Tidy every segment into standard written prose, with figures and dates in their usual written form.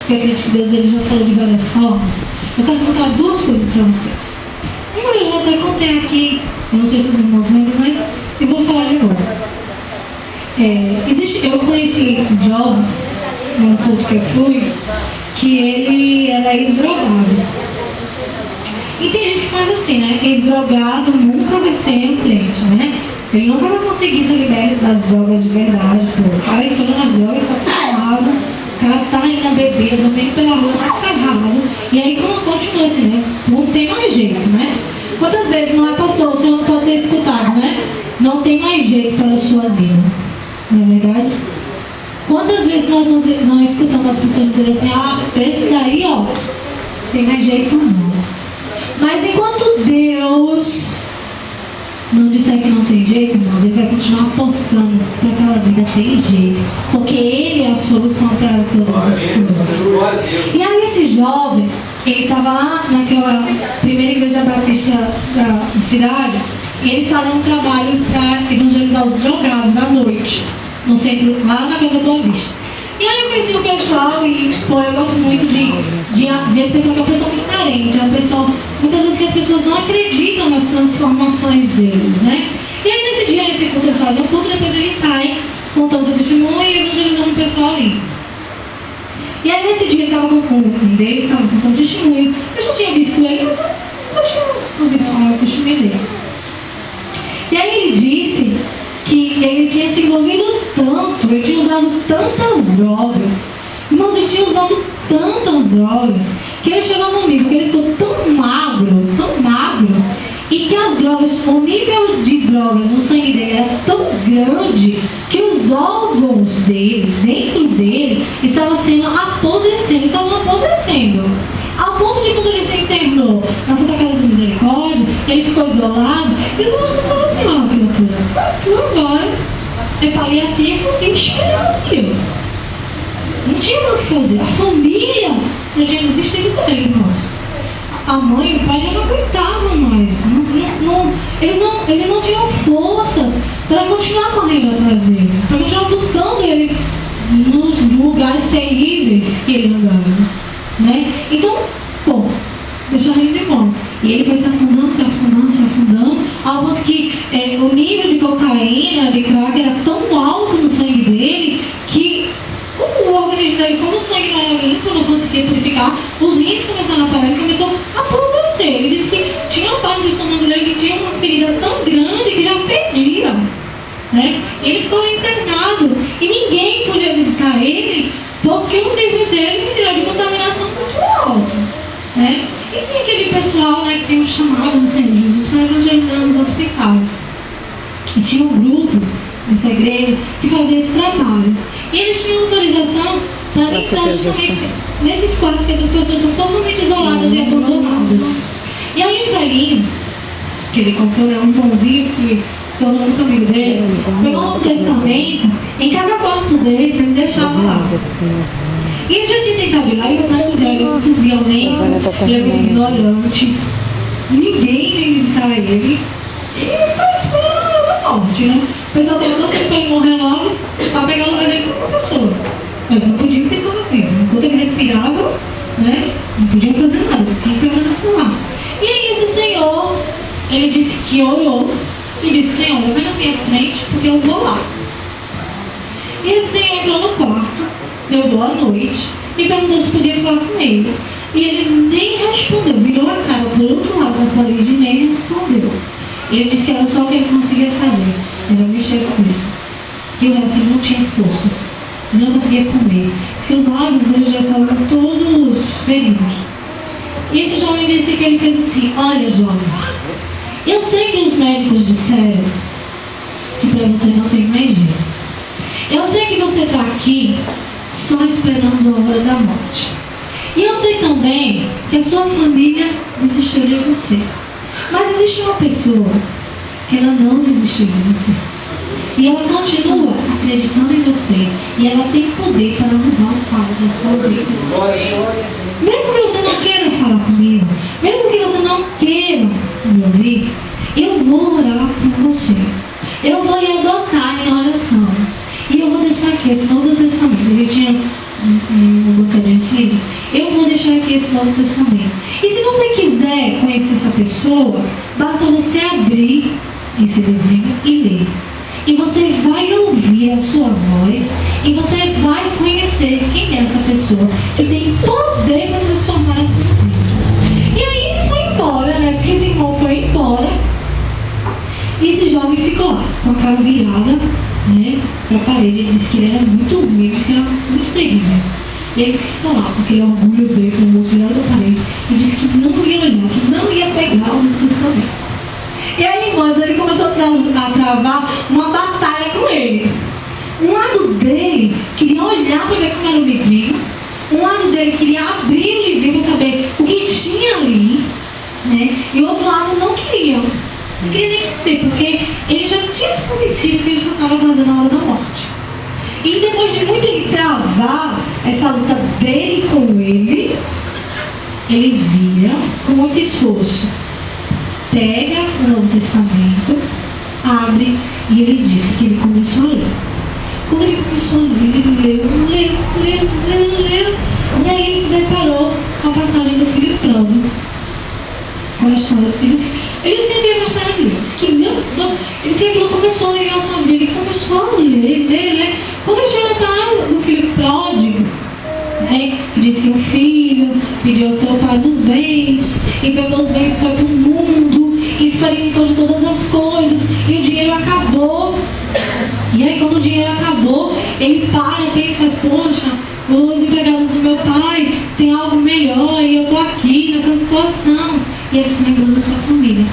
porque acredito que Deus ele já falou de várias formas. Eu quero contar duas coisas para vocês. Uma eu já até contei aqui, eu não sei se os irmãos lembram, mas eu vou falar de novo. Eu conheci um jovem, num culto que eu fui, que ele era ex-drogado. E tem gente que faz assim, né? Ex-drogado nunca vai ser um crente, né? Ele nunca vai conseguir ser liberto das drogas de verdade. Pô. O cara entrou nas drogas, está acostumado, o cara tá indo na bebida, vem pela rua, tá ferrado. E aí continua assim, né? Não tem mais jeito, né? Quantas vezes, não é, pastor? O senhor não pode ter escutado, né? Não tem mais jeito para a sua vida. Não é verdade? Quantas vezes nós não escutamos as pessoas dizerem assim, esse daí, ó, tem mais jeito não. Mas enquanto Deus não disser que não tem jeito, irmãos, Ele vai continuar forçando para aquela vida ter jeito. Porque Ele é a solução para todas as coisas. E aí esse jovem, ele estava lá naquela primeira igreja batista da cidade, e eles faziam um trabalho para evangelizar os drogados à noite, no centro, lá na Casa Boa Vista. E aí eu conheci o pessoal e, eu gosto muito de ver esse pessoal que é uma pessoa muito carente, é uma pessoa, muitas vezes que as pessoas não acreditam nas transformações deles, né? E aí nesse dia, esse culto, eles fazem um culto, depois eles saem contando seu testemunho e evangelizando o pessoal ali. E aí nesse dia ele estava com um deles, estava contando testemunho. Eu já tinha visto ele, mas eu não tinha ouvido falar o testemunho dele. E aí ele disse que ele tinha se envolvido tanto, ele tinha usado tantas drogas, irmãos, ele tinha usado tantas drogas, que ele chegou no nível que ele ficou tão magro, e que as drogas, o nível de drogas no sangue dele era tão grande, que os órgãos dele, dentro dele, estavam apodrecendo, ao ponto de quando ele se internou na Santa Casa de Misericórdia, ele ficou isolado, e os irmãos pensaram assim, criatura, tu agora é paliativo e esperando aquilo. Não tinha mais o que fazer. A família já tinha desistido dele, irmãos. A mãe e o pai já não aguentavam mais. Eles não tinham forças para continuar correndo atrás dele, para continuar buscando ele nos lugares terríveis que ele andava, né? Então, deixa ele de mão. E ele foi se afundando, ao ponto que o nível de cocaína, de crack, era tão alto no sangue dele, que o organismo dele, como o sangue não era limpo, não conseguia purificar, os rins começaram a parar, ele começou a apodrecer. Ele disse que tinha uma parte do estômago dele que tinha uma ferida tão grande que já fedia, né? Ele ficou internado e ninguém podia visitar ele, porque o nível dele de contaminação muito alto, né? E tem aquele pessoal, né, que tem um chamado no Senhor Jesus para evangelizar nos hospitais. E tinha um grupo nessa igreja que fazia esse trabalho. E eles tinham autorização para entrar justamente nesses quartos que essas pessoas são totalmente isoladas e abandonadas. E aí o velhinho, que ele contou, um bonzinho que se tornou muito amigo dele, pegou um testamento, em cada quarto dele, ele deixava lá. E ele já tinha tentado ir lá e os médicos diziam, ele é muito violento, ele é muito ignorante, ninguém vem visitar ele. E ele está esperando a morte, né? O pessoal estava torcendo para ele morrer logo, para pegar o lugar dele como professor. Mas não podia porque estava vivo. Enquanto ele respirava, né? Não podiam fazer nada, tinha que permanecer lá. E aí esse senhor, ele disse que orou, e disse, Senhor, eu venho na minha frente porque eu vou lá. E esse senhor entrou no quarto, deu boa noite e perguntou se podia falar com ele. E ele nem respondeu, virou a cara do outro lado da parede e nem respondeu. Ele disse que era só o que ele conseguia fazer, era mexer com isso. E o resto não tinha forças, não conseguia comer. Diz que os lábios dele já estavam todos feridos. E esse jovem disse que ele fez assim, olha jovens, eu sei que os médicos disseram que para você não tem mais jeito. Eu sei que você está aqui só esperando a hora da morte. E eu sei também que a sua família desistiu de você. Mas existe uma pessoa que ela não desistiu de você. E ela continua acreditando em você. E ela tem poder para mudar o quadro da sua vida. Mesmo que você não queira falar comigo, mesmo que você não queira me ouvir, eu vou orar por você. Eu vou lhe adotar em oração. E eu vou deixar aqui esse Novo Testamento. Ele tinha um bancadinho simples, eu vou deixar aqui esse Novo Testamento. E se você quiser conhecer essa pessoa, basta você abrir esse livrinho e ler. E você vai ouvir a sua voz e você vai conhecer quem é essa pessoa que tem poder para transformar essa vida. E aí ele foi embora, né? Esse irmão foi embora. E esse jovem ficou lá, com a cara virada, né, para a parede. Ele disse que ele era muito ruim, ele disse que era muito terrível. E ele disse que ficou lá, com aquele orgulho dele, com o rosto virado para a parede. E disse que não ia olhar, que não ia pegar o Novo Testamento. E aí, irmãos, ele começou a travar uma batalha com ele. Um lado dele queria olhar para ver como era o livrinho. Um lado dele queria abrir o livrinho para saber o que tinha ali, né? E o outro lado não queria. Não queria nem saber, porque ele já tinha se convencido que ele já estava guardando a hora da morte. E depois de muito ele travar essa luta dele com ele vira com muito esforço. Pega o Novo Testamento, abre e ele disse que ele começou a ler. Quando ele começou a ler, ele leu. E aí ele se deparou com a passagem do filho pródigo. Com a história. Ele sempre ia gostar daquilo. Ele sempre começou a ler a sua vida. Ele começou a ler. Quando ele chegou para o filho pródigo, né, disse que o filho pediu ao seu pai os bens, e pegou os bens e foi para o mundo, e experimentou de todas as coisas, e o dinheiro acabou. E aí quando o dinheiro acabou, ele para e pensa, mas poxa, os empregados do meu pai têm algo melhor e eu estou aqui nessa situação. E ele se lembrou da sua família.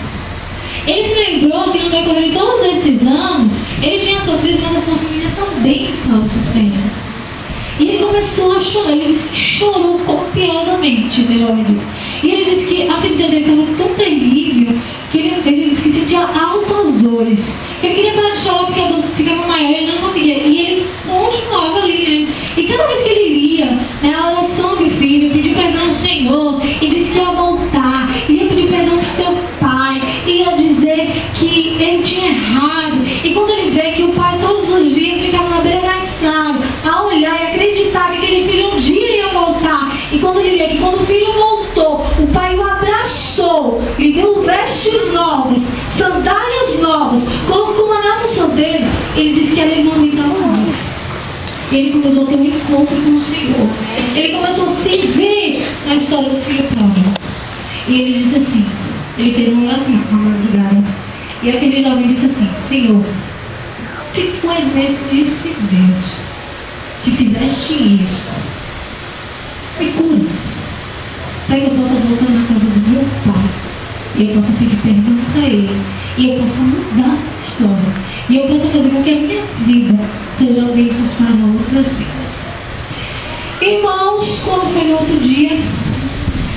Ele se lembrou que no decorrer de todos esses anos, ele tinha sofrido, mas a sua família também estava sofrendo. E ele começou a chorar. Ele disse que chorou copiosamente, esse jovem disse. E ele disse que a vida dele estava tão terrível que ele disse que sentia altas dores. Ele queria parar de chorar porque a dor ficava maior e ele não conseguia. E ele continuava ali, né? E cada vez que ele lia, né, a oração do filho, pedir perdão ao Senhor, e disse que ia voltar, ia pedir perdão para o seu pai, ia dizer que ele tinha errado. E quando ele vê que o pai todos os dias ficava na beira da estrada, a olhar e acreditar que aquele filho um dia ia voltar. E quando ele lia que quando o filho voltou, o pai o abraçou, lhe deu vestes novas, sandálias novas, colocou uma na unção dele, ele disse que ele não aguentava mais. Ele começou a ter um encontro com o Senhor. Ele começou a se ver na história do filho pródigo. E ele disse assim, ele fez uma oração na madrugada. E aquele jovem disse assim, Senhor, se tu és mesmo esse Deus que fizeste isso, me cura, para que eu possa voltar na casa do meu pai, e eu possa pedir perdão para ele, e eu possa mudar a história, e eu possa fazer com que a minha vida seja bênçãos para outras vidas. Irmãos, quando foi no outro dia,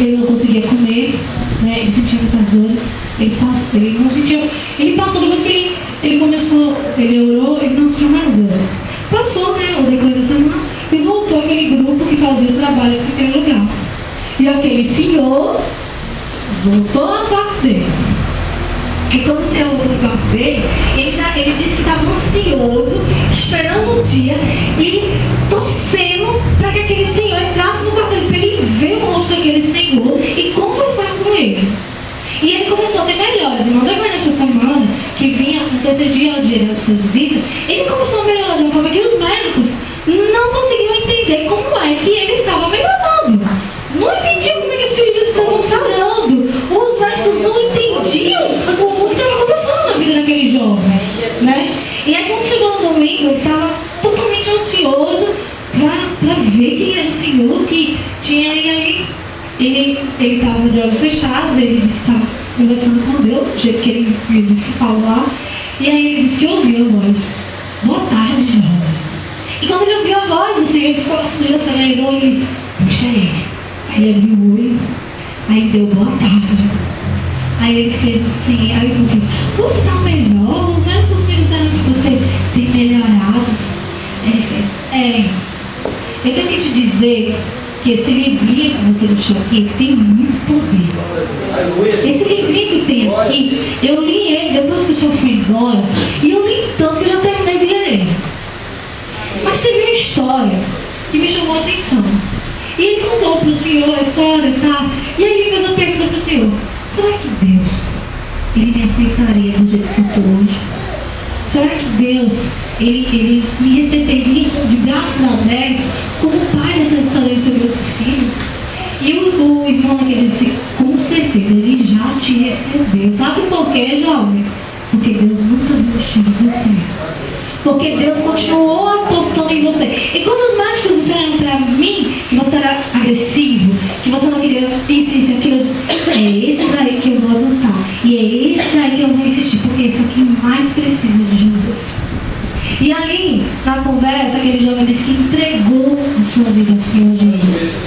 ele não conseguia comer, né? Ele sentia muitas dores, ele passou depois que ele começou, ele orou, ele não sentiu mais dores. Passou, né, o decorrer da semana, e voltou aquele grupo que fazia o trabalho naquele lugar. E aquele senhor voltou ao quarto dele. E quando o senhor voltou ao quarto dele, ele disse que estava ansioso, esperando um dia e torcendo para que aquele senhor entrasse no quarto dele, para ele ver o rosto daquele senhor e conversar com ele. E ele começou a ter melhores. E mandou nesta semana, que vinha no terceiro dia, no dia da sua visita, ele começou a melhorar de uma forma que os médicos não conseguiam entender como é que ele estava melhorando. Não entendiam como é que esse filho estavam sarando. Os médicos não entendiam o que estava acontecendo na vida daquele jovem, né? E aí quando chegou no domingo, ele estava totalmente ansioso para ver quem era o Senhor que tinha aí. Ele estava de olhos fechados, ele disse que estava conversando com Deus, do jeito que ele disse que falou lá. E aí ele disse que ouviu a voz, boa tarde, jovem. E quando ele ouviu a voz do Senhor, esse coração dele acelerou e ele, puxa ele. Aí ele abriu o olho, aí deu boa tarde. Aí ele fez assim, aí ele disse, você está melhor? Os médicos me disseram que você tem melhorado. Aí ele fez, eu tenho que te dizer que esse livrinho que você deixou aqui tem muito poder. Esse livrinho que tem aqui, eu li ele depois que o senhor foi embora, e eu li tanto que eu já terminei de ler ele. Mas teve uma história que me chamou a atenção. E ele contou para o Senhor a história e tal. E aí ele fez a pergunta para o Senhor: será que Deus, Ele me aceitaria do jeito que eu estou hoje? Será que Deus, Ele me receberia de braços abertos como pai dessa história de ser meu filho? E o irmão aqui disse: com certeza, Ele já te recebeu. Sabe por quê, jovem? Porque Deus nunca desistiu de você. Porque Deus continuou apostando em você. E quando os médicos disseram para mim que você era agressivo, que você não queria isso, aquilo, eu disse: é esse daí que eu vou adotar. E é esse daí que eu vou insistir, porque é isso aqui mais precisa de Jesus. E ali, na conversa, aquele jovem disse que entregou a sua vida ao Senhor Jesus.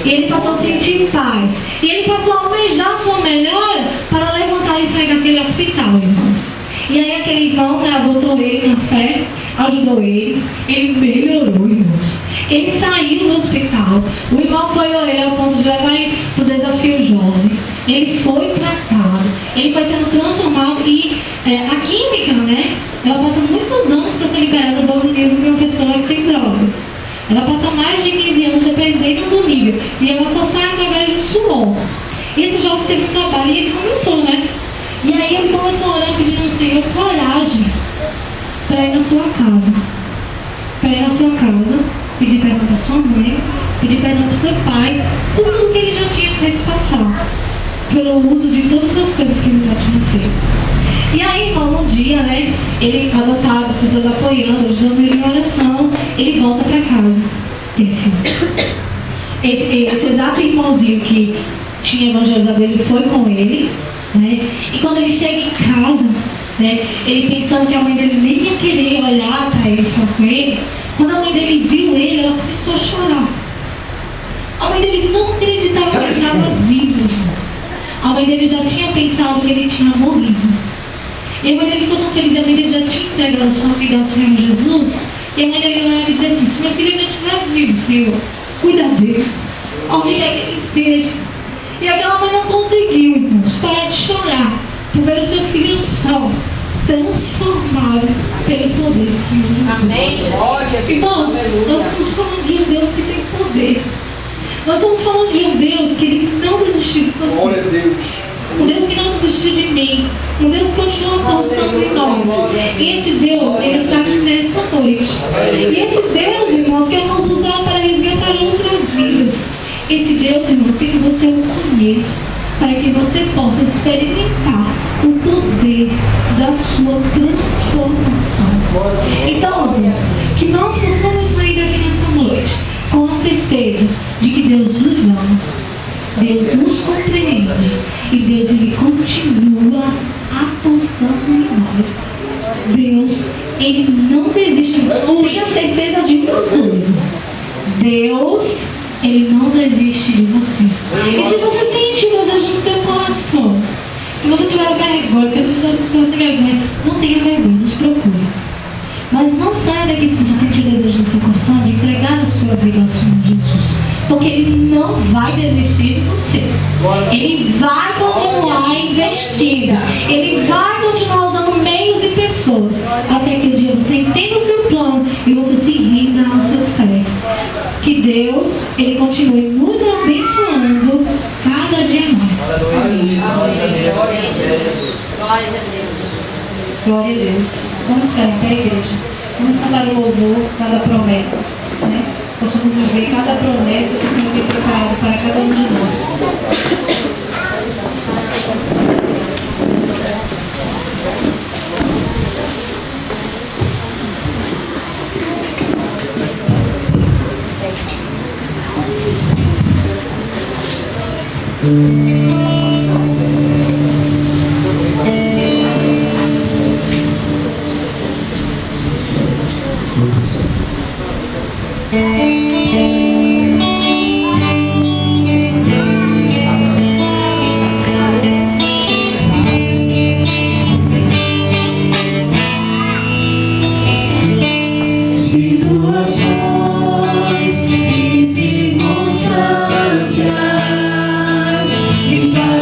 E ele passou a sentir paz. E ele passou a almejar sua melhora para levantar e sair daquele hospital, irmãos. E aí aquele irmão, né, adotou ele na fé, ajudou ele melhorou, irmãos. Ele saiu do hospital, o irmão apoiou ele ao ponto de levar ele para o desafio jovem. Ele foi para casa, ele foi sendo transformado e a química, né, ela passa muitos anos para ser liberada do organismo de uma pessoa que tem drogas. Ela passa mais de 15 anos dependendo do nível e ela só sai através do suor. E esse jovem teve um trabalho e ele começou, né? E aí ele começou a orar pedindo ao Senhor coragem para ir na sua casa. Para ir na sua casa, pedir perdão para sua mãe, pedir perdão para o seu pai, por tudo que ele já tinha feito passar, pelo uso de todas as coisas que ele já tinha feito. E aí, irmão, um dia, né, ele adotado, as pessoas apoiando, ajudando ele em oração, ele volta para casa. Esse exato irmãozinho que tinha evangelizado ele foi com ele, né? E quando ele chega em casa, né, ele pensando que a mãe dele nem ia querer olhar para ele, falar com ele, quando a mãe dele viu ele, ela começou a chorar. A mãe dele não acreditava que ele estava vivo, irmãos. A mãe dele já tinha pensado que ele tinha morrido. E a mãe dele ficou tão feliz, a mãe dele já tinha entregado a sua vida ao Senhor Jesus. E a mãe dele vai dizer assim: se meu filho ainda estiver vivo, Senhor, cuida dele, onde quer que ele esteja. E aquela mãe não conseguiu, irmãos, parar de chorar por ver o seu filho salvo, transformado pelo poder do Senhor Jesus. Amém. Irmãos, nós estamos falando de um Deus que tem poder. Nós estamos falando de um Deus que Ele não desistiu de você. Glória a Deus. Um Deus que não desistiu de mim. Um Deus que continua apostando em nós. E esse Deus, Ele está aqui nessa noite. E esse Deus, irmãos, quer nos usar para resgatar outras vidas. Esse Deus, irmãos, quer que você o conheça, para que você possa experimentar o poder da sua transformação. Então, irmãos, que nós possamos sair daqui nessa noite com a certeza de que Deus nos ama, Deus nos compreende e Deus, Ele continua apostando em nós. Deus, Ele não desiste. Tenha certeza de uma coisa: Deus, Ele não desiste de você. E se você sentir desejo no teu coração, se você tiver vergonha, porque se você tem vergonha, não tenha vergonha, nos procure. Mas não saia daqui se você sentir desejo no seu coração de entregar a sua vida ao Senhor Jesus. Porque Ele não vai desistir de você. Ele vai continuar investindo. Ele vai continuar usando meios e pessoas. Até que um dia você entenda o seu plano e você se renda aos seus pés. Que Deus, Ele continue nos abençoando cada dia mais. Amém. Glória a Deus. Vamos ficar em pé, igreja. Vamos cantar o louvor, cada promessa, né? Possamos viver cada promessa que o Senhor tem preparado para cada um de nós. Situações e circunstâncias me fazem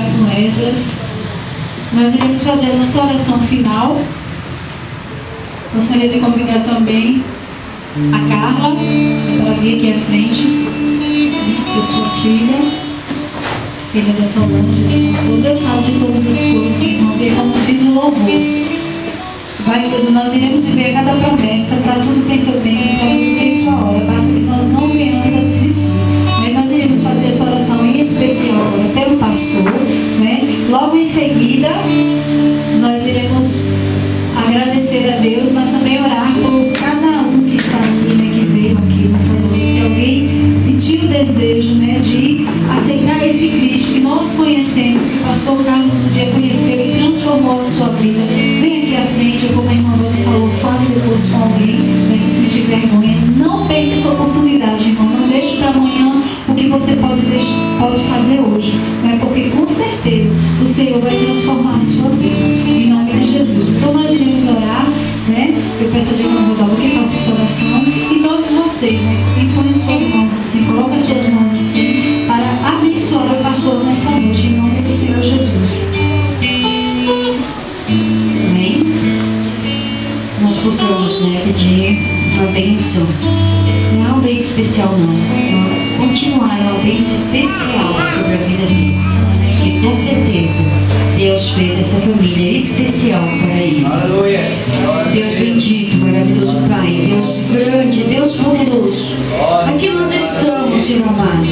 diácono Esdras. Nós iremos fazer a nossa oração final. Gostaria de convidar também a Carla para vir aqui à frente, de sua filha da Solange, da pastor. Deus sabe de todas as coisas, irmãos, e como diz o louvor. Vai, Deus, nós iremos viver cada promessa, para tudo tem seu tempo, para tudo tem sua hora. Basta que nós não venhamos a desistir. Nós iremos fazer essa oração em especial agora pelo pastor, né? Logo em seguida, nós iremos agradecer a Deus, mas também orar por cada um que está aqui, né, que veio aqui nessa noite. Se alguém sentir o desejo, né, de aceitar esse Cristo que nós conhecemos, que o pastor Carlos um dia conheceu e transformou a sua vida, vem aqui à frente, como a irmã Rose falou, fale depois com alguém, vai se sentir vergonha. Não perca essa oportunidade, irmão. Não deixe para amanhã o que você pode fazer hoje, né? Porque com certeza o Senhor vai transformar a sua vida, em nome de Jesus. Então nós iremos orar, né? Eu peço a direção Isabel que faça essa oração, e todos vocês, né? Impõem suas mãos assim, coloquem suas mãos assim, para abençoar o pastor nessa noite, em nome do Senhor Jesus. Amém? Nós possamos, né, pedir uma bênção. Não é uma bênção especial, não. Continuar uma bênção especial sobre a vida deles. E com certeza Deus fez essa família especial para eles. Deus bendito, maravilhoso Pai, Deus grande, Deus poderoso. Aqui nós estamos, Senhor amado,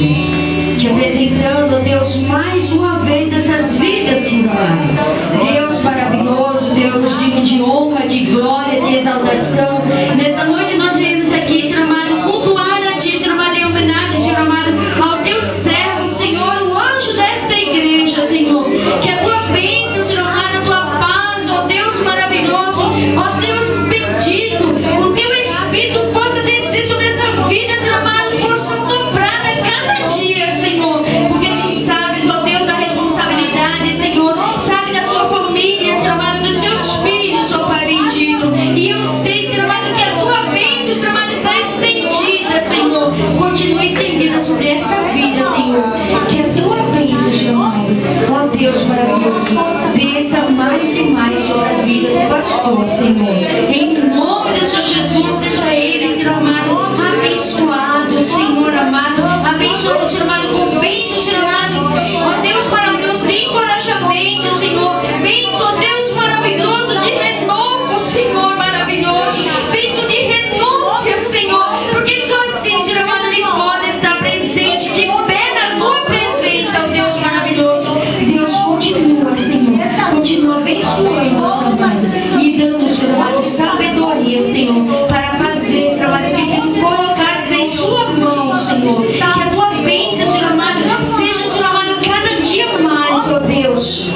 te apresentando, ó Deus, mais uma vez essas vidas, Senhor amado. Deus maravilhoso, Deus digno de honra, de glória, de exaltação. Nesta noite nós viemos aqui, Senhor amado, cultuar a Ti, Senhor amado, em homenagem, Senhor amado, ao Teu servo, Senhor, o anjo desta igreja, Senhor. Que a Tua bênção, Senhor amado, a Tua paz, ó Deus maravilhoso, ó Deus bendito, o Teu Espírito possa descer sobre essa vida, Senhor amado, porção dobrada cada dia, Senhor. Porque Tu sabes, ó Deus, da responsabilidade, Senhor, sabe da sua família, Senhor amado, dos seus filhos, ó Pai bendito. E eu sei, Senhor amado, que a Tua bênção, Senhor amado, está estendida, Senhor. Continua estendida sobre esta vida, Senhor. Que a Tua bênção, Senhor amado, ó Deus maravilhoso, desça mais e mais sobre a vida do pastor, Senhor. Em nome do Senhor Jesus, seja ele, Senhor amado, abençoado, Senhor amado, abençoado, Senhor amado, com bênção, Senhor amado, ó Deus maravilhoso, de encorajamento, Senhor, bênção, ó Deus maravilhoso, de renovo, Senhor maravilhoso, bênção de renúncia, Senhor, porque só assim, Senhor amado, ele pode estar presente, de pé na Tua presença, ó Deus maravilhoso. Deus continua, Senhor, continua abençoando, Senhor amado, e dando, Senhor amado, sabedoria, Senhor, para fazer, Senhor amado, que Tu colocasse em Sua mão, Senhor. Que a Tua bênção, Senhor amado, seja, Senhor amado, cada dia mais, ó Deus,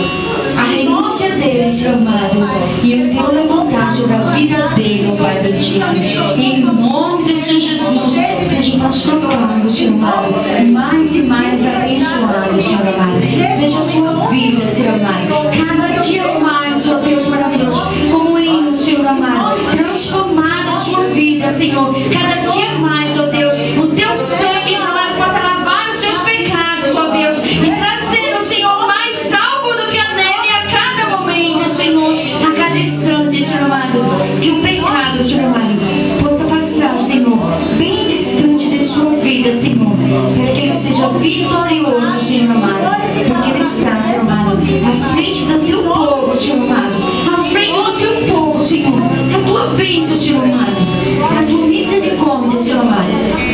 a renúncia dele, Senhor amado, e o Teu levantar sobre a vida dele, ó Pai bendito. Em nome do Senhor Jesus, seja nós tocando, Senhor amado, mais e mais abençoado, Senhor amado. Seja a sua vida, Senhor amado, cada dia mais, ó Deus maravilhoso, como hino, Senhor amado, transformado a sua vida, Senhor. Cada dia mais, ó Deus, o Teu sangue, Senhor amado, possa lavar os seus pecados, ó Deus, e trazer o Senhor mais salvo do que a neve a cada momento, Senhor, a cada instante, Senhor amado. Que o pecado, Senhor amado, possa passar, Senhor, bem distante de sua vida, Senhor, para que ele seja vitorioso, Senhor amado, porque ele está, Senhor amado, à frente do Teu povo, Senhor amado, à frente do Teu povo, Senhor. A Tua bênção, Senhor amado, a Tua misericórdia, Senhor amado,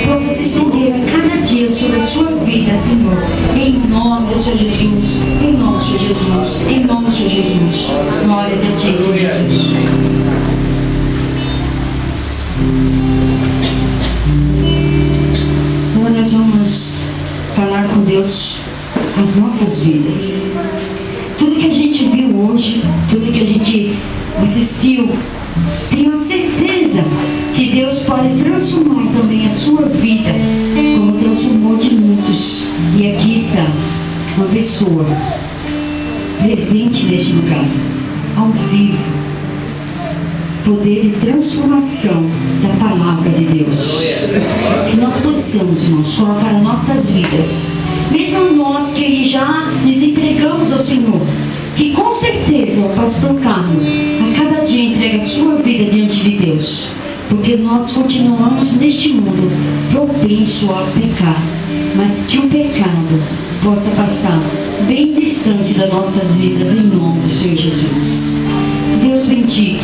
possa se estender a cada dia sobre a sua vida, Senhor, em nome do Senhor Jesus, em nome do Senhor Jesus, em nome do Senhor Jesus. Glórias a Ti, Senhor Jesus. Agora nós vamos falar com Deus as nossas vidas. Tudo que a gente viu hoje, tudo que a gente assistiu, tenho a certeza que Deus pode transformar também a sua vida, como transformou de muitos. E aqui está uma pessoa presente neste lugar, ao vivo. Poder de transformação da palavra de Deus. Que nós possamos, irmãos, colocar nossas vidas, mesmo nós que já nos entregamos suplicamos ao Senhor que com certeza o pastor Carlos a cada dia entrega a sua vida diante de Deus, porque nós continuamos neste mundo propenso ao pecar, mas que o pecado possa passar bem distante das nossas vidas, em nome do Senhor Jesus. Deus bendito,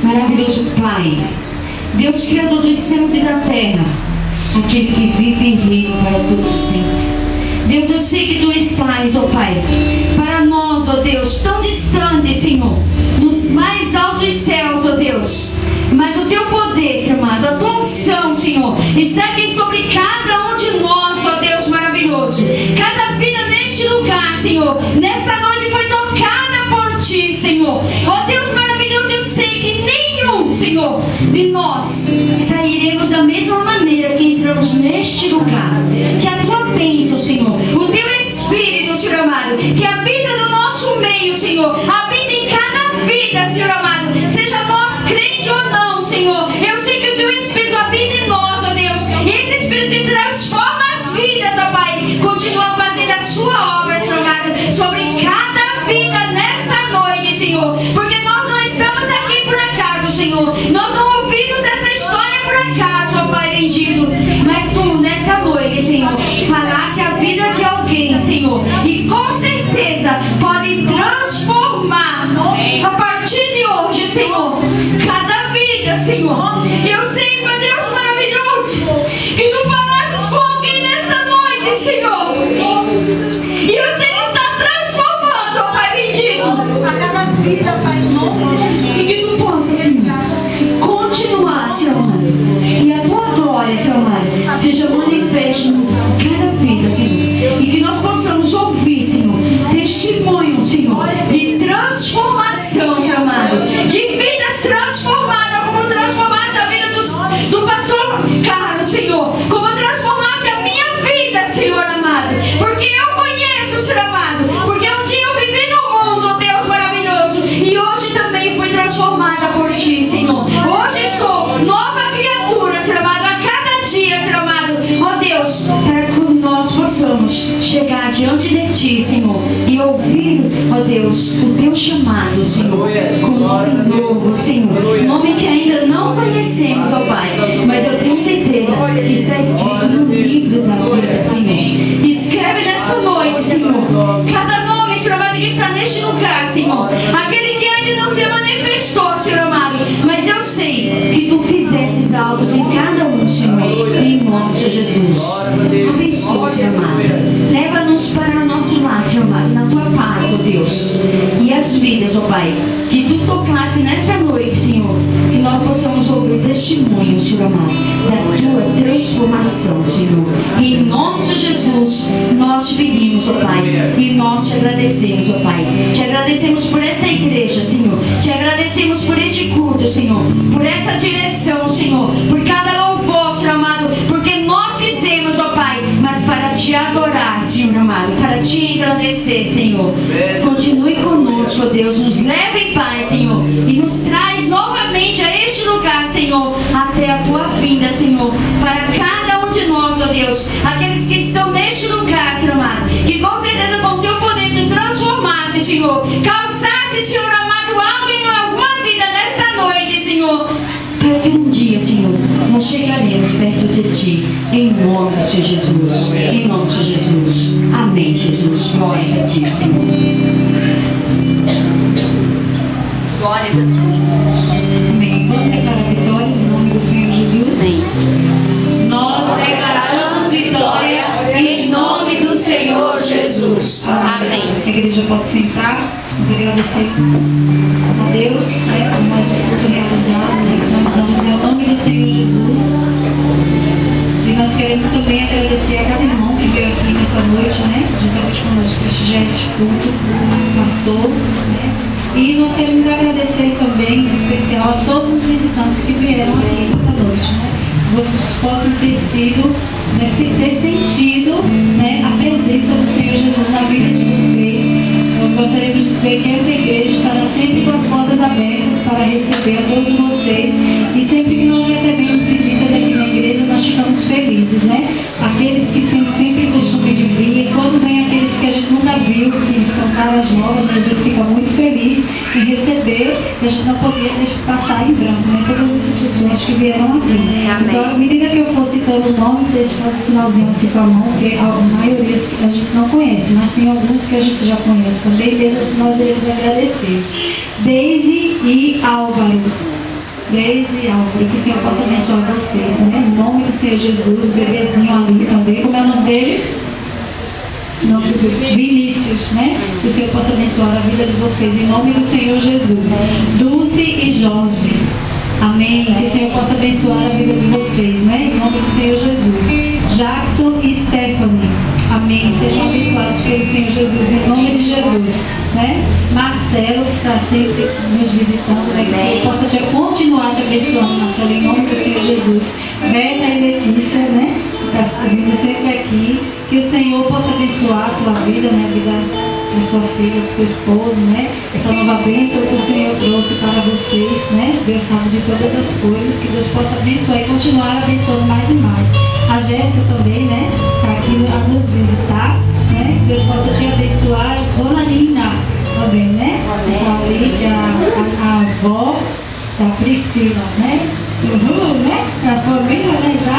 maravilhoso Pai, Deus Criador dos céus e da terra, aquele que vive e reina para todo sempre. Deus, eu sei que Tu estás, ó Pai, para nós, ó Deus, tão distante, Senhor, nos mais altos céus, ó Deus, mas o Teu poder, Senhor amado, a Tua unção, Senhor, está aqui sobre cada um de nós, ó Deus maravilhoso. Cada vida neste lugar, Senhor, nesta noite foi tocada por Ti, Senhor. Ó Deus maravilhoso, eu sei que nenhum, Senhor, de nós sairemos da mesma maneira que entramos neste lugar. Que a Tua bênção, Senhor, o Teu Espírito, Senhor amado, que habita no nosso meio, Senhor, habita em cada vida, Senhor amado, seja nós crente ou não, Senhor. Eu sei que o Teu Espírito habita em nós, ó Deus, e esse Espírito que transforma as vidas, ó Pai, continua fazendo a Sua obra, Senhor amado, sobre cada vida nesta noite, Senhor, porque nós não estamos aqui por acaso, Senhor, nós não ouvimos essa história por acaso, ó Pai bendito, mas Tu, nesta noite, Senhor, falasse a vida de alguém, Senhor, e com certeza pode transformar a partir de hoje, Senhor, cada vida, Senhor. Eu sei, meu Deus maravilhoso, que Tu falasses com alguém nessa noite, Senhor, e eu sei que está transformando, ó Pai bendito, A cada vida, Pai, em nome de Jesus. e que Tu possa, Senhor, continuar, Senhor amado, e a Tua glória, Senhor amado, seja manifesta em cada vida, Senhor, e que nós possamos ouvir, Senhor, testemunho, Senhor, de transformação, Senhor amado, de vidas transformadas, como transformasse a vida do pastor Carlos, Senhor, como transformasse a minha vida, Senhor amado, porque eu conheço, Senhor amado, porque um dia eu vivi no mundo, Deus maravilhoso, e hoje também fui transformada por Ti, Senhor. Hoje estou nova criatura, Senhor amado, a cada dia, Senhor amado, ó Deus, para que nós possamos chegar diante de Ti, Senhor, e ouvir, ó Deus, o Teu chamado, Senhor, com nome novo, Senhor, nome que ainda não conhecemos, ó Pai, mas eu tenho certeza que está escrito no livro da vida, Senhor. Escreve nesta noite, Senhor, cada nome, Senhor amado, que está neste lugar, Senhor, aquele que ainda não se manifestou, Senhor amado, mas eu sei que Tu fizesses algo em cada um, Senhor, em nome de Jesus. Abençoa, Senhor amado, leva-nos para o nosso lar, Senhor amado, na Tua paz, ó Deus, e as vidas, ó Pai, que Tu tocasse nesta noite, Senhor, que nós possamos ouvir testemunho, Senhor amado, da Tua transformação, Senhor. E em nome de Jesus, nós Te pedimos, ó Pai, e nós Te agradecemos, ó Pai. Te agradecemos por esta igreja, Senhor. Te agradecemos por este culto, Senhor, por essa direção, Senhor, por cada louvor, Senhor amado, porque nós fizemos, ó Pai, mas para Te adorar, Senhor amado, para Te engrandecer, Senhor. Continue conosco, ó Deus, nos leve em paz, Senhor, e nos traz novamente a este lugar, Senhor, até a Tua vinda, Senhor, para cada um de nós, ó Deus, aqueles que estão neste lugar, Senhor amado, que com certeza com o Teu poder Tu transformasse, Senhor, causasse, Senhor amado, algo em alguma vida nesta noite, Senhor, para que um dia, Senhor, nós chegaremos perto de Ti, em nome do Senhor Jesus, em nome do Senhor Jesus. Amém, Jesus. Glórias a Ti, Senhor. Glórias a Ti, Jesus. Amém. Vamos declarar a vitória em nome do Senhor Jesus. Amém. Nós declaramos vitória em nome do Senhor Jesus. Amém. A igreja pode sentar. Nós agradecemos a Deus, né, por mais um culto realizado, né, que nós damos em nome do Senhor Jesus. E nós queremos também agradecer a cada irmão que veio aqui nessa noite, né, juntamente conosco, prestigiar este culto, pastor, né. E nós queremos agradecer também, em especial, a todos os visitantes que vieram aqui nessa noite, né. Vocês possam ter sido, né, ter sentido, né, a presença do Senhor Jesus na vida de vocês. Nós gostaríamos de dizer que essa igreja estará sempre com as portas abertas para receber a todos vocês. E sempre que nós recebemos visitas aqui na igreja, nós ficamos felizes, né? Aqueles que têm sempre o costume de vir, e quando vem aqueles que a gente nunca viu, que mais nova, né, a gente fica muito feliz em receber, e a gente não poderia deixar passar em branco, né, todas as instituições que vieram aqui. Então, à medida que eu for citando o nome, vocês fazem sinalzinho assim com a mão, porque a maioria a gente não conhece, mas tem alguns que a gente já conhece também, mesmo assim nós iremos agradecer. Deise e Álvaro. Deise e Álvaro, que o Senhor possa abençoar vocês, né? Em nome do Senhor Jesus, o bebezinho ali também, como é o nome dele? Vinícius, né? Que o Senhor possa abençoar a vida de vocês, em nome do Senhor Jesus. Dulce e Jorge, amém. Que o Senhor possa abençoar a vida de vocês, né? Em nome do Senhor Jesus. Jackson e Stephanie, amém. Sejam abençoados pelo Senhor Jesus, em nome de Jesus, né? Marcelo, que está sempre nos visitando, né? Que o Senhor possa continuar te abençoando, Marcelo, em nome do Senhor Jesus. Beta e Letícia, né? Que está vindo sempre aqui. Que o Senhor possa abençoar a tua vida, né? A vida da sua filha, do seu esposo, né? Essa nova bênção que o Senhor trouxe para vocês, né? Deus sabe de todas as coisas. Que Deus possa abençoar e continuar abençoando mais e mais. A Jéssica também, né? Está aqui a nos visitar, né? Que Deus possa te abençoar. Dona Nina também, né? Essa ali, que é a avó da Priscila, né? Né? A família, né? Já.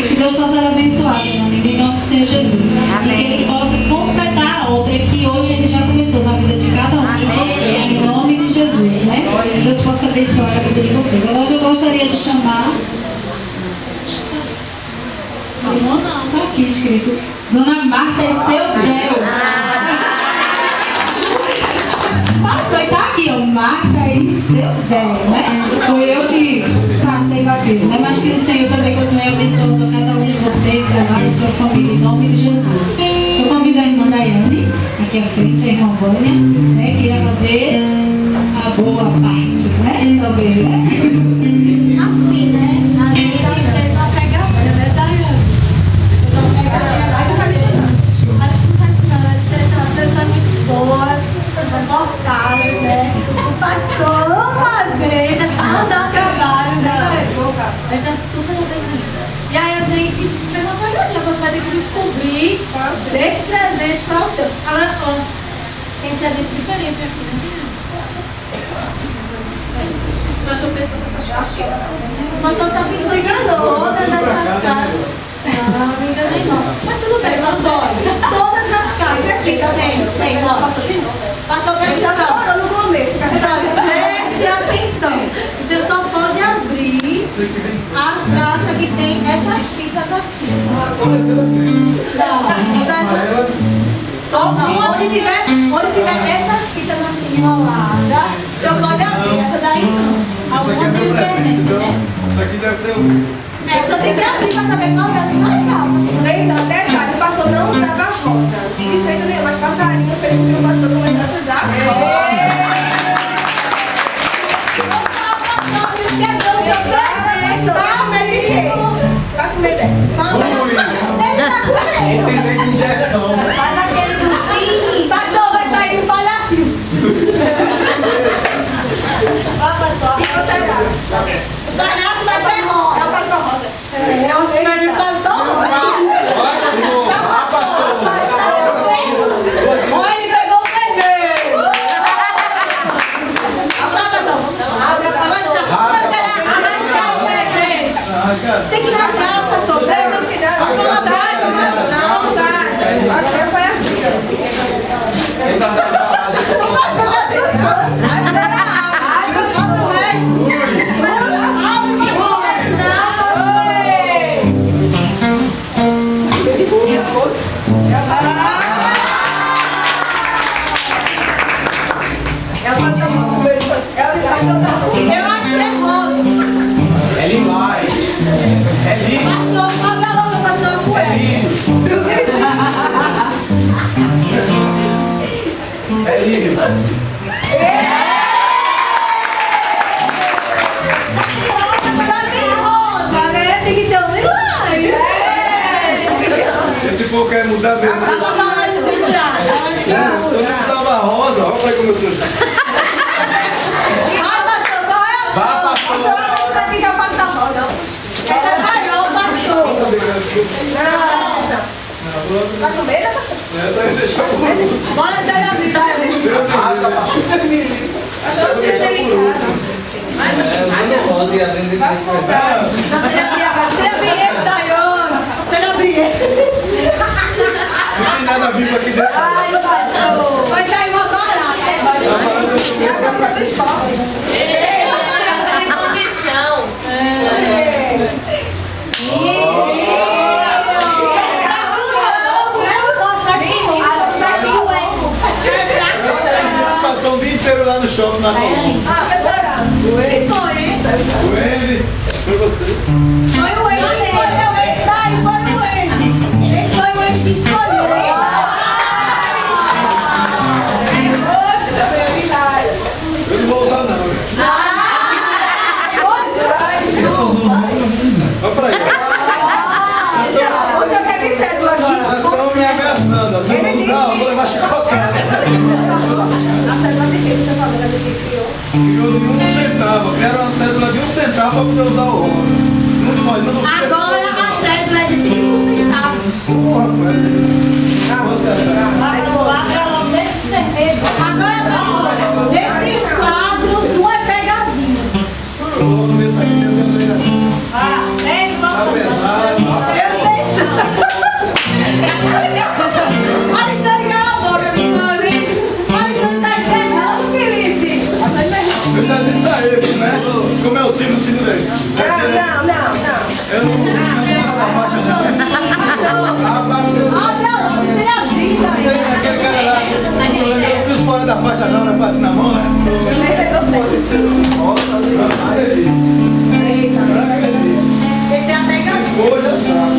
Que Deus possa abençoar, Dona Nina, em nome do Senhor Jesus. E que Ele possa completar a obra que hoje Ele já começou na vida de cada um de vocês, em nome de Jesus, né? Que Deus possa abençoar a vida de vocês. Agora eu gostaria de chamar. Não, tá aqui escrito. Dona Marta e seu Deus. Passou e tá aqui, ó. Marta e seu Deus, né? Foi eu que passei batendo, né? Mas que o Senhor também continue abençoando cada um de vocês, seu lar e sua família, em nome de Jesus. Eu convido a irmã Daiane, aqui à frente, a irmã Vânia, né? Que irá fazer a boa parte, né? Também, né? Assim, né? A gente tá preso a pegar, né, Daiane? Pensamentos boas, confortáveis, né? O pastor ama as vendas, para dar trabalho, né? A gente tá super obediente. E aí a gente fez uma pegadinha, você vai ter que descobrir desse presente qual é o seu. Agora, antes, tem presente diferente aqui, né? O pastor pensou nessas caixas. O pastor tá pensando em todas essas caixas. Não, não me enganei não. Mas tudo bem, pastor, olha, todas as caixas aqui tem, ó. Pastor, presta atenção. No começo, Preste atenção. Você só pode abrir as caixas que tem essas fitas assim. Não, onde tiver essas fitas assim enroladas, você pode abrir. Essa daí não. Isso aqui é meu presente, então isso aqui deve ser o... Você tem que abrir pra saber qual é assim, mais calma. Gente, detalhe, o pastor não usava rosa. De jeito nenhum, mas passarinho fez com que o pastor começasse a usar rosa. Tá com medo de quê? Tá com medo Entender de ingestão. Faz aquele docinho. Pastor, vai sair um palhacinho. Ó, pastor. O palhaço vai ser rosa. É o pastor rosa. Eu acho que vai vir paletó rosa. Olha, ele pegou o vermelho. Agora, pastor. Arrastar o vermelho. Tem que rasgar, pastor. Você não cuidado. Acho que foi assim. Eu acho que é rosa. É lilás. É lírio. Pastor, sobe a lousa pra ser uma É cueca. lírio. É lírio. Sabe rosa, né? Tem que ter um lilás. Esse povo quer mudar mesmo. Tá falando de segurar. Eu não usava rosa, olha como eu tô. Vai, pastor, qual é a Vai, rosa? pastor. Não tem que apagar rosa. Essa é maior, pastor. Não, Tá com medo, pastor? Essa aí deixa o mundo. Bora até a vida. Pastor, você é delicado. Ontem aprender Você abrir esse, Daiane. Você abrir esse. não tem nada vivo aqui dentro. Ai, pastor. Vai sair uma barata. É a camisa do esporte. Passou o dia inteiro lá no shopping na Colômbia. Ah, vai chorar. O Andy, foi você. Foi o Andy que escolheu. Esse daí foi o Andy. Esse foi o Andy que escolheu. Eu não vou usar não. Olha pra aí. Você quer que cédula agora? Elas estão me ameaçando. Se eu não usar, eu vou levar chicotada. A cédula de quem? Você falou de quem criou? Criou de 1 centavo. Criaram uma cédula de 1 centavo para poder usar o ouro. Agora a cédula é de 5 centavos. Agora, pastor, desses quadros, um é pegadinha. Eu vou começar aqui dentro da Tá pesado. Eu sei. Alexandre, cala a boca, Alexandre. Alexandre tá entregando, Felipe. Eu já disse a ele, né? Como é o signo dele. Não. Eu não vou na faixa dele. Olha lá, você é a vida. Tem aquele cara lá. Eu não fiz fora da faixa não, né? Passe na mão, né? Não acredito. Não acredito. Essa é a pegadinha. Hoje já sabe.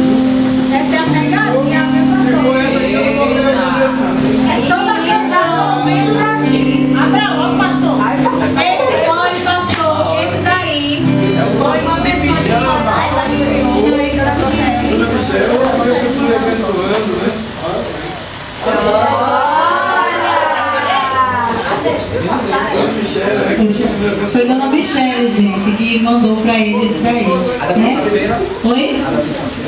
Essa é a pegadinha, meu Se pastor. for essa aqui, eu não vou ver mais mesmo, não. É toda a questão. Abraão, pastor. Esse, olha, pastor, esse daí foi uma pessoa de paz lá no Senhor. Dona Michelle, eu acho que eu fui abençoando, né? Dona Michelle, né? Que fui abençoando. Foi Dona Michelle, gente, que mandou pra ele esse daí. Né? Oi?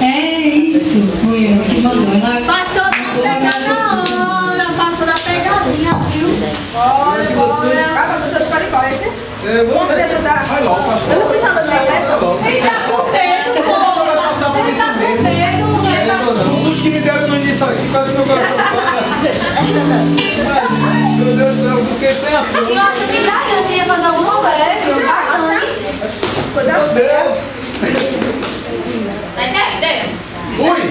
É isso, foi ela que mandou. Ela Pastor, tá chegando a hora, pastor, da pegadinha, viu? Olha, pastor, você escolhe qual? Esse? Vamos Vamos ver. ajudar. Vai logo, pastor. Eu não precisava de peça. Ele tá com medo, pô. Ele tá com medo, O susto que me deram no início aqui, quase meu coração para. Meu Deus do céu, eu fiquei sem ação. Eu acho que Daiane ia fazer alguma coisa. Cuidado. Meu Deus! Vai entender? Fui!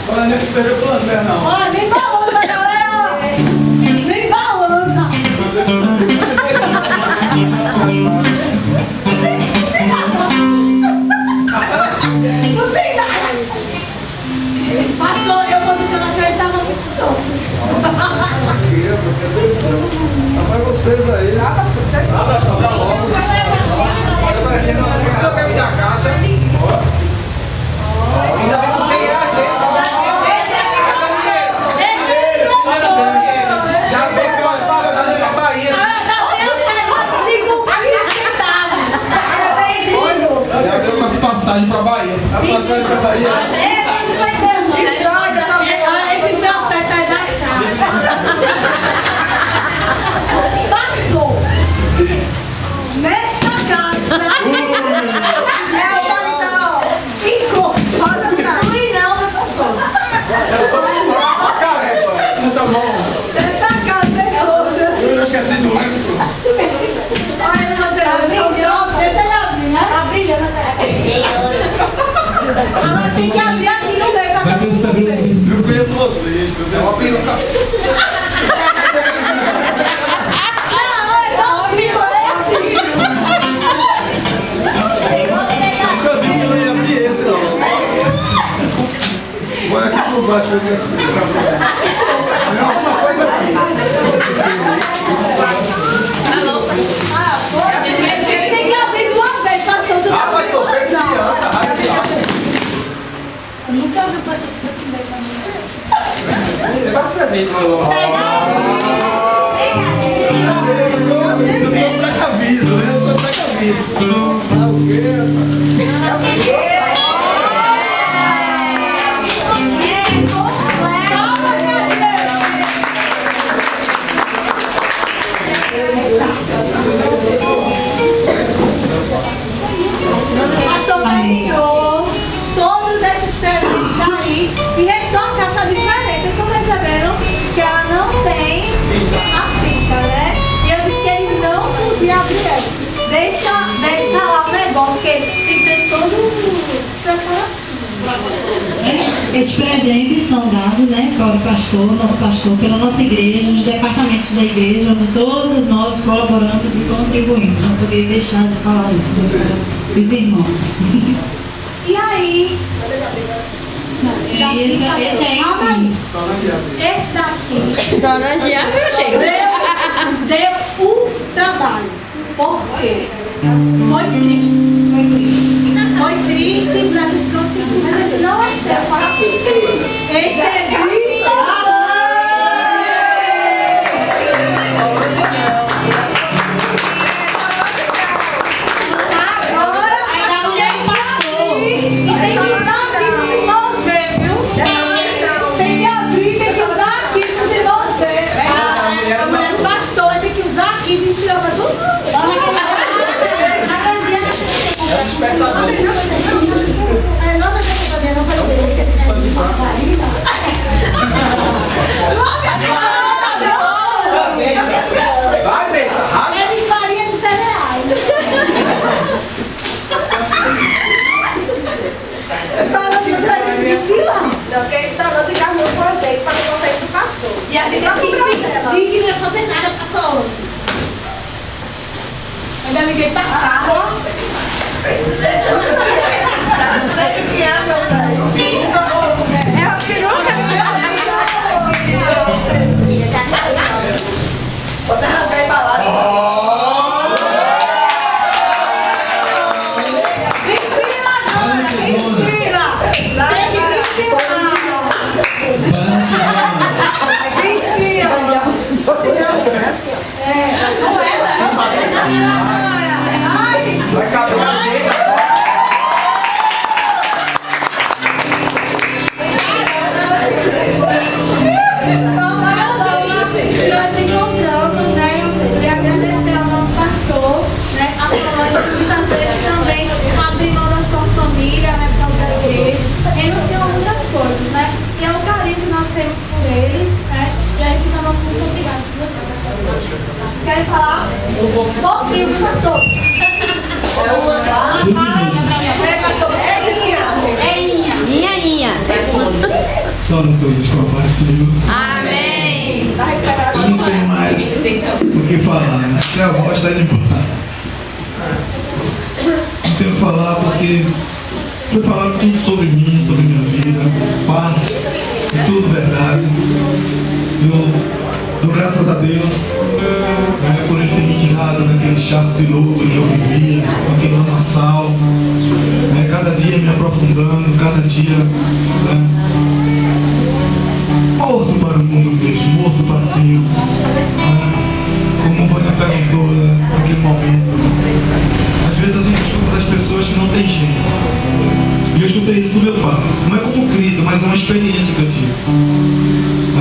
Olha, nesse perdeu pelas pernas, não. Olha, nem balança, galera. Nem balança. Não tem nada. Pastor, eu posiciono que ele tava muito louco. Rapaz, vocês aí. Ah, pastor, você é Abra só, tá logo. Tá parecendo uma pessoa quer me dar caixa. Ainda bem que você ganhar já veio pelas passagens pra Bahia. Já veio umas passagens pra Bahia. A passagem pra Bahia. Estraga, tá bom. Esse profeta é da casa. Pastor, nessa casa, É o paletó. ficou. Rosa atrás. Não, meu pastor. Tá bom. Essa casa é toda. Eu esqueci do músico. Olha, meu Deus, deixa ele abrir, né? Tá brilhando ela tem que abrir aqui no meio pra todo mundo ver. Eu conheço vocês, meu Deus do céu. Não, é só o fio, Eu disse que eu não ia abrir esse, não. Bora aqui por baixo. Tem alguma coisa aqui. Tem que abrir de uma vez, pastor. Tu Ah, pastor, pega de criança. Eu nunca vi pastor fazer também. Leva esse presente, meu irmão. Eu tô precavido. Ah, o quê? Pastor ganhou todos esses presentes aí e restou a caixa diferente. Vocês estão percebendo que ela não tem a fita, né? E eu disse que ele não podia abrir ela. Deixa lá o negócio, que ele tem que ter todo preparação. Esses presentes são dados, né, para o pastor, nosso pastor, pela nossa igreja, nos departamentos da igreja, onde todos nós colaboramos e contribuímos. Não poderia deixar de falar isso, né, para os irmãos. E aí? Esse aí sim. Só não quer. Esse daqui Só não adianta, meu jeito. deu o trabalho. Por quê? Foi triste. Foi triste pra gente conseguir. Mas esse não é seu, pastor. Esse é Cristo. Agora a mulher passou. E tem que usar aqui pros irmãos ver, viu? Tem que abrir, tem que usar aqui pros irmãos ver. A mulher do pastor tem que usar aqui, desfilar pra todo mundo. Vai, pensa rápido. É de farinha de cereais. Falando de farinha de desfilar. Não, porque ele está dando de carro com a gente para não contar isso do pastor. E a gente tem que fingir que não ia fazer nada pra saúde. Ainda liguei pra Carla. Sei o que é, meu pai. É uma peruca. Bota a rachar e falar. Desfila agora, desfila. Tem que desfilar. Desfila. Não é, desfila agora. Ai. Vai caber na gente. Nós encontramos, né, e agradecer ao nosso pastor, né, a Solange, que muitas vezes também abre mão da sua família, né, por causa da igreja, renunciam a muitas coisas, né, e é o carinho que nós temos por eles, né, e aí ficamos muito obrigados por vocês. Vocês querem falar? Um pouquinho, pastor. Inha. Só não todos com a paz do Senhor. Amém. Tá recuperado. Eu não tenho mais o que falar, né? Até a voz está indo embora. Não tenho o que falar porque foi falado tudo sobre mim, sobre minha vida, parte de tudo verdade. Eu dou graças a Deus, né, por Ele ter me tirado daquele chato de lodo que eu vivia, daquele lamaçal, né, cada dia me aprofundando, cada dia, né, morto para o mundo Deus, morto para Deus, né, como o Vânia perguntou, né, naquele momento. Às vezes a gente escuta das pessoas que não tem jeito. E eu escutei isso do meu pai. Não é como crítica, mas é uma experiência que eu tive.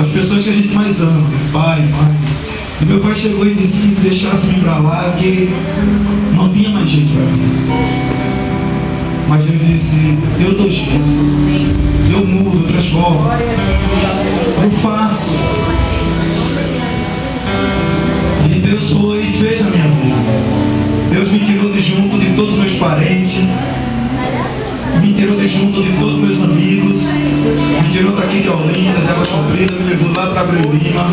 As pessoas que a gente mais ama, né? Pai, mãe. E meu pai chegou e disse que deixasse-me pra lá, que não tinha mais jeito pra mim. Mas ele disse, eu dou jeito. Eu mudo, eu transformo. Eu faço. E Deus foi e fez a minha vida. Deus me tirou de junto de todos os meus parentes. Me tirou de junto de todos os meus amigos. Me tirou daqui de Olinda, de Água Comprida, me levou lá para Abreu Lima.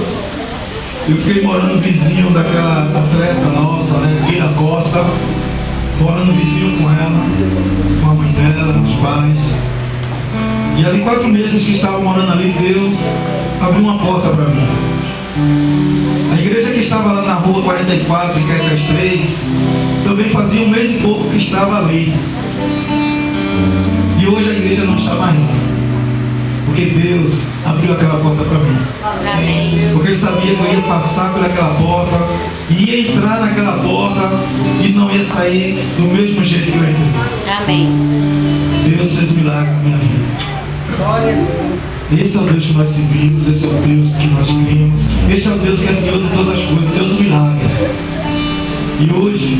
Eu fiquei morando vizinho daquela atleta nossa, né, Guira Costa. Morando vizinho com ela, com a mãe dela, os pais. E ali 4 meses que estava morando ali, Deus abriu uma porta para mim. A igreja que estava lá na rua 44, em Caicás 3, também fazia 1 mês e pouco que estava ali. E hoje a igreja não está mais lá. Porque Deus abriu aquela porta para mim. Amém. Porque Ele sabia que eu ia passar por aquela porta, ia entrar naquela porta e não ia ia sair do mesmo jeito que eu entrei. Amém. Deus fez um milagre na minha vida. Esse é o Deus que nós servimos, esse é o Deus que nós cremos, esse é o Deus que é Senhor de todas as coisas, Deus do milagre. E hoje,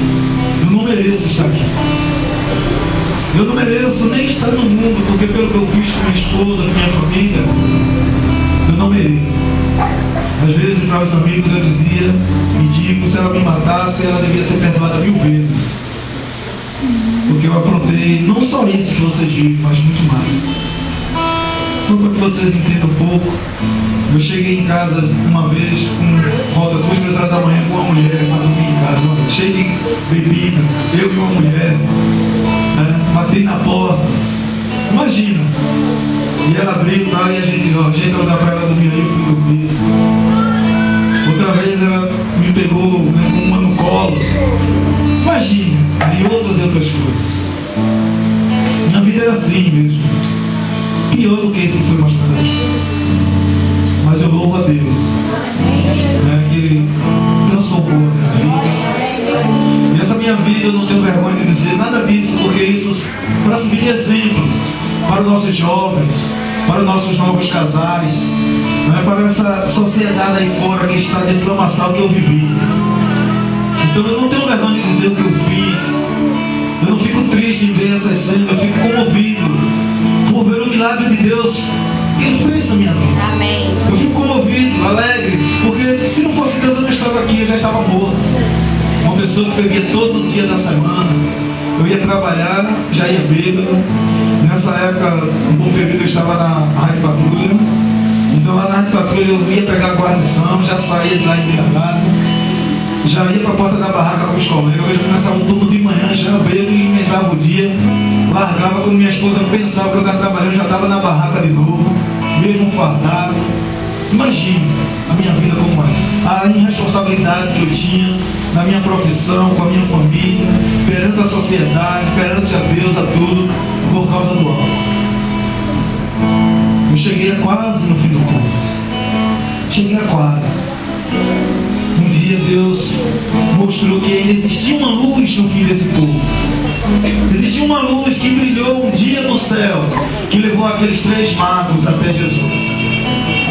eu não mereço estar aqui. Eu não mereço nem estar no mundo, porque pelo que eu fiz com minha esposa, com minha família, eu não mereço. Às vezes para os amigos eu dizia e digo, se ela me matasse, ela devia ser perdoada 1000 vezes. Porque eu aprontei não só isso que vocês viram, mas muito mais. Só para que vocês entendam um pouco, eu cheguei em casa uma vez, com volta 2, 3 horas da manhã, com uma mulher para dormir em casa, cheio de bebida, eu e uma mulher, né? Batei na porta, imagina. E ela abriu, tá, e a gente olhar para ela dormir, aí eu fui dormir. Outra vez ela me pegou, né, com uma no colo, imagina, e outras coisas. Minha vida era assim mesmo, pior do que isso que foi mostrado aqui. Mas eu louvo a Deus, né, que Ele transformou a minha vida. E essa minha vida eu não tenho vergonha de dizer nada disso, porque isso para servir de exemplos para os nossos jovens, para os nossos novos casais, né, para essa sociedade aí fora que está desse lamaçal que eu vivi. Então eu não tenho vergonha de dizer o que eu fiz. Eu não fico triste em ver essas cenas, eu fico comovido por ver o milagre de Deus que Ele fez na minha vida. Amém. Eu fico comovido, alegre, porque se não fosse Deus eu não estava aqui, eu já estava morto. Uma pessoa que bebia todo dia da semana, eu ia trabalhar, já ia bêbado. Nessa época, um bom período eu estava na Rádio Patrulha. Então lá na Rádio Patrulha eu ia pegar a guarnição, já saía de lá embriagado, já ia para a porta da barraca com os colegas. Eu começava um turno de manhã, já bêbado e emendava o dia. Largava quando minha esposa pensava que eu estava trabalhando, já estava na barraca de novo, mesmo fardado. Imagine a minha vida como é, a irresponsabilidade que eu tinha na minha profissão, com a minha família, perante a sociedade, perante a Deus, a tudo, por causa do álcool. Eu cheguei a quase no fim do curso. Cheguei a quase. Um dia Deus mostrou que ainda existia uma luz no fim desse poço. Existia uma luz que brilhou um dia no céu, que levou aqueles 3 magos até Jesus.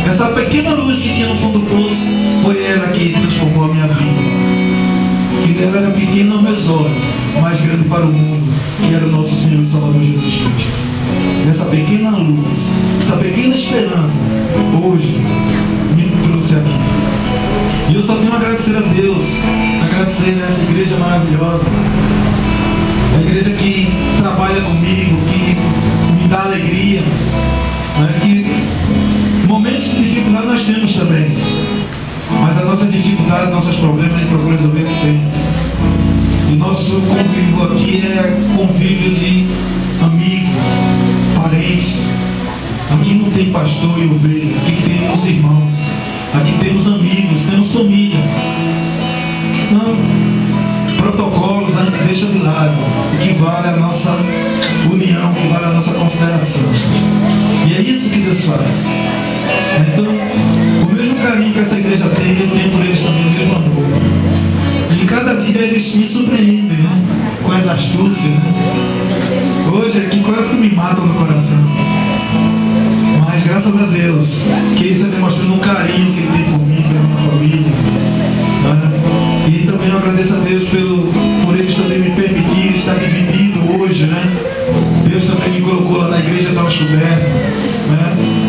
Essa pequena luz que tinha no fundo do poço foi ela que transformou a minha vida. Que ela era pequena aos meus olhos, mas grande para o mundo, que era o nosso Senhor e Salvador Jesus Cristo. Essa pequena luz, essa pequena esperança, hoje me trouxe aqui. E eu só tenho a agradecer a Deus, agradecer a essa igreja maravilhosa, a igreja que trabalha comigo, que me dá alegria, né? Que momentos de dificuldade nós temos também, mas a nossa dificuldade, nossos problemas, a gente procura resolver com Deus. E nosso convívio aqui é convívio de amigos, parentes. Aqui não tem pastor e ovelha, aqui temos irmãos, aqui temos amigos, temos família. Então, protocolos a gente deixa de lado, o que vale a nossa união, o que vale a nossa consideração. E é isso que Deus faz. Então, o mesmo carinho que essa igreja tem, eu tenho por eles também o mesmo amor. E cada dia eles me surpreendem, né? Com as astúcias, né? Hoje aqui quase que me matam no coração. Mas graças a Deus, que isso é